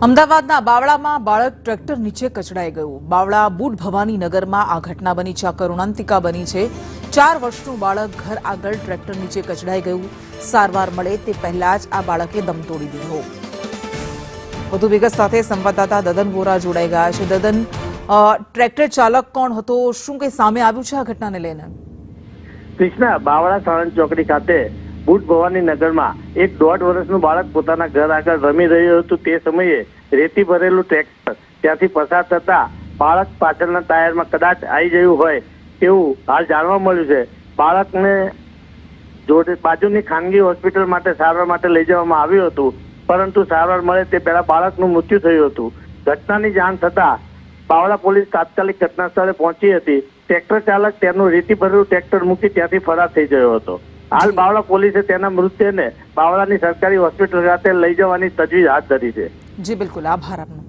અમદાવાદના બાવળામાં બાળક ટ્રેક્ટર નીચે કચડાઈ ગયું। બાવળા બુટ ભવાની નગરમાં આ ઘટના બની છે। આ કરુણાંતિકા બની છે। 4 વર્ષનું બાળક ઘર આગળ ટ્રેક્ટર નીચે કચડાઈ ગયું। સારવાર મળે તે પહેલા જ આ બાળકે દમ તોડી દીધો। વધુ વિગત સાથે સંવાદદાતા દદન વોરા જોડાઈ ગયા છે। દદન, ટ્રેક્ટર ચાલક કોણ હતો, શું કંઈ સામે આવ્યું છે આ ઘટનાને લઈને? કૃષ્ણા, બાવળા સાણંદ ચોકડી ખાતે બુટ ભવાની નગરમાં એક 1.5 વર્ષનું બાળક પોતાના ઘર આગળ રમી રહ્યું હતું। તે સમયે રેતી ભરેલું ટ્રેક્ટર ત્યાંથી પસાર થતા બાળક પાછળના ટાયરમાં કદાચ આવી ગયું હોય તેવું હાલ જાણવા મળ્યું છે। બાળકને જોડે બાજુની ખાનગી હોસ્પિટલ માટે સારવાર માટે લઈ જવામાં આવ્યું હતું, પરંતુ સારવાર મળે તે પહેલા બાળકનું મૃત્યુ થયું હતું। ઘટનાની જાણ થતા બાવળા પોલીસ તાત્કાલિક ઘટના સ્થળે પહોંચી હતી। ટ્રેક્ટર ચાલક તેનું રેતી ભરેલું ટ્રેક્ટર મૂકી ત્યાંથી ફરાર થઈ ગયો હતો। હાલ બાવળા પોલીસે તેના મૃતદેહને બાવળાની સરકારી હોસ્પિટલ ખાતે લઈ જવાની તજવીજ હાથ ધરી છે। જી બિલકુલ, આભાર આપનો।